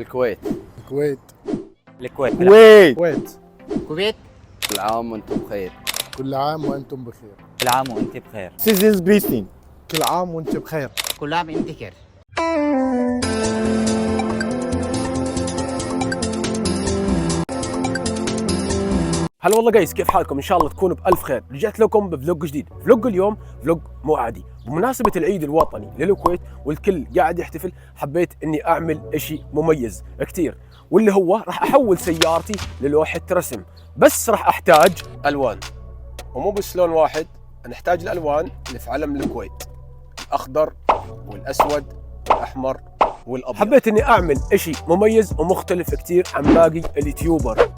الكويت. الكويت. الكويت. الكويت. الكويت. كل عام وانتم بخير. كل عام وانتم بخير. كل عام وانت بخير. سيزنز بريستين. كل عام وانت بخير. كل عام انت بخير. هلا والله جايز، كيف حالكم؟ ان شاء الله تكونوا بالف خير. رجعت لكم بفلوج جديد. فلوج اليوم فلوج مو عادي، بمناسبه العيد الوطني للكويت والكل قاعد يحتفل. حبيت اني اعمل اشي مميز كثير، واللي هو راح احول سيارتي للوحه رسم. بس راح احتاج الوان، ومو بس لون واحد، نحتاج الالوان اللي في علم الكويت: الاخضر والاسود والاحمر والابيض. حبيت اني اعمل اشي مميز ومختلف كثير عن باقي اليوتيوبر،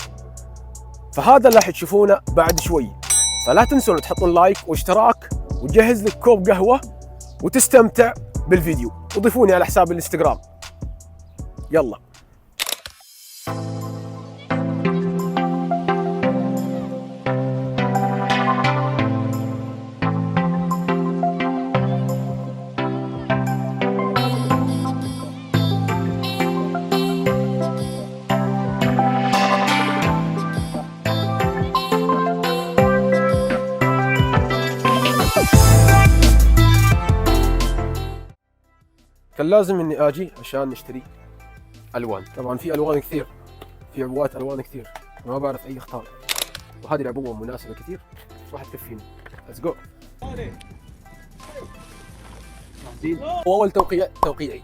فهذا اللي راح تشوفونه بعد شوي. فلا تنسون تحطون لايك واشتراك، وجهز لك كوب قهوة وتستمتع بالفيديو، وضيفوني على حساب الانستغرام. يلا. كان لازم اني اجي عشان نشتري الوان. طبعا في الوان كثير، في عبوات الوان كثير، ما بعرف اي اختار، وهذه العبوه مناسبه كثير، راح تكفيني. ليتس جو. واول توقيعي.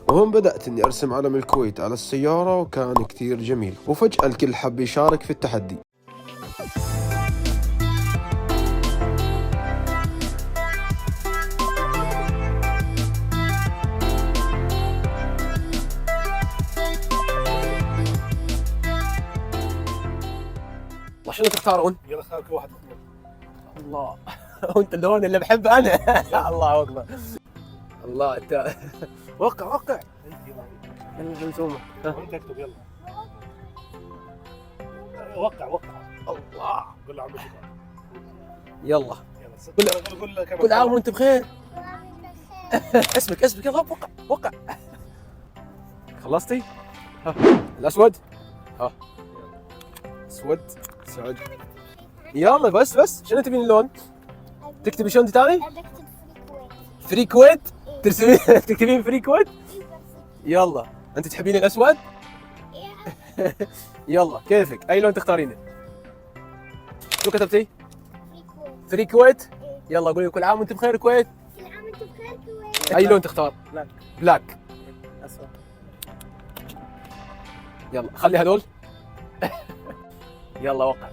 وهون بدأت إني أرسم علم الكويت على السيارة، وكان كتير جميل، وفجأة الكل حب يشارك في التحدي. شنو تختارون؟ يلا اختار كل واحد. الله وانت اللون اللي بحبه انا. الله اكبر. الله انت وقع. يلا نسومه. وانت اكتب يلا. وقع. الله. قول له عم بشكر. يلا قول كل عام وانت بخير. اسمك يلا وقع. خلصتي؟ ها الاسود. ها اسود. سعد. يلا بس شنو تبين اللون؟ تكتبي شلون ثاني؟ فري كويت. ترسمين تكتبين فري كويت؟ يلا انت تحبين الاسود؟ يلا كيفك، اي لون تختارينه؟ شو كتبتي؟ فري كويت. يلا قولي كل عام وانت بخير كويت. كل عام وانت بخير كويت. اي لون تختار؟ بلاك. اسود. يلا خلي هذول. يلا وقع.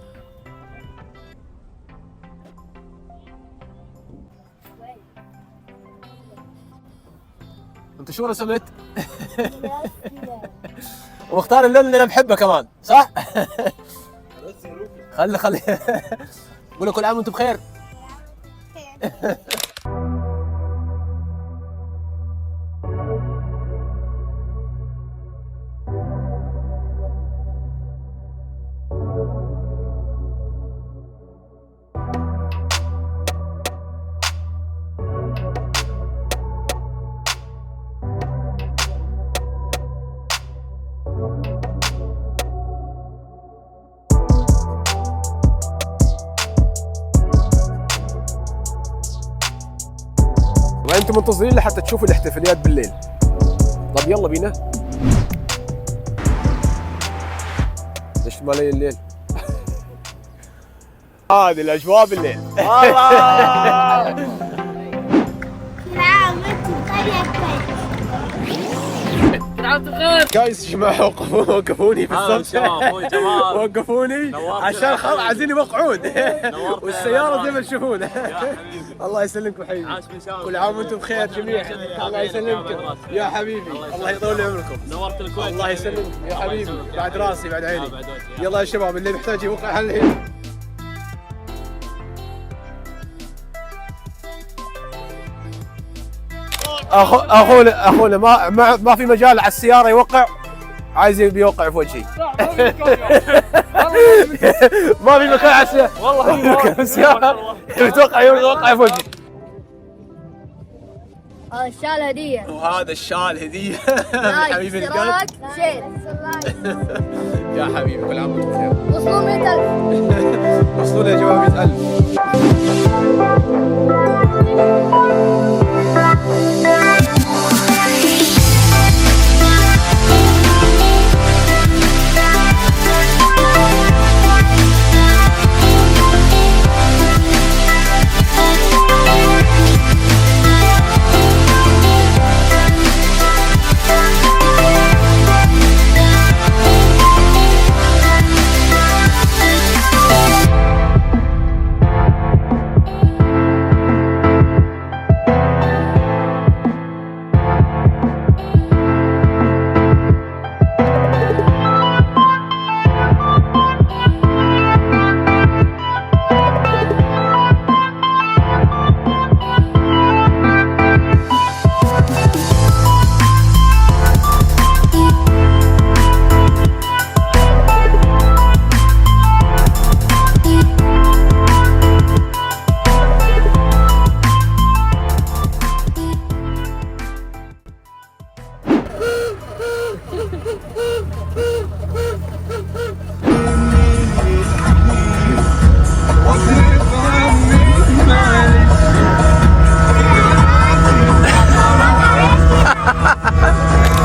انت شو رسمت؟ ومختار اللون اللي انا بحبه كمان، صح؟ خلي قولوا كل عام وانتم بخير. انتم منتظرين لحتى تشوفوا الاحتفاليات بالليل. طب يلا بينا. ليش ما لي الليل؟ هذه الاجواء بالليل. كل عام وانت بخير يا كويت. جايز جماعه وقفوني في الصف. وقفوني عشان خلاص عايزين يوقعون. والسياره زي ما تشوفون. الله يسلمكم حبيبي. كل عام وانتم بخير جميعا. الله يسلمكم يا حبيبي. الله يطول عمركم. نورت الكويت. الله يسلمكم يا حبيبي. بعد راسي بعد عيني. يلا يا شباب اللي محتاج يوقع الحين. اخونا ما في مجال على السياره يوقع. عايز بيوقع في وجهي. ما في مكان على السياره والله. السياره يتوقع في وجهي. هذا الشال هدية. وهذا الشال هديه لايك، حبيب القلب. اشتراك، شير. يا حبيبي كل عام وانت بخير. وصلوا 100,000. وصلوا يا جماعه 100,000.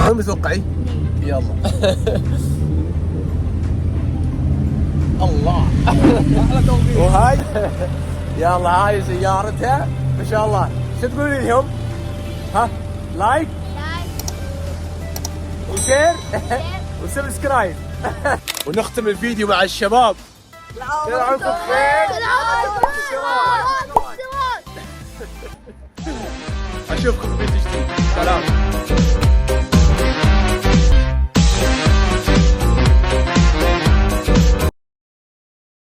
وين متوقعين؟ يلا الله وهاي يلا هاي سيارتها ما شاء الله. شو تقولين لهم؟ ها لايك وشير وسبسكرايب. ونختم الفيديو مع الشباب. كل عام وانتم بخير. اشوفكم في فيديو جديد. سلام.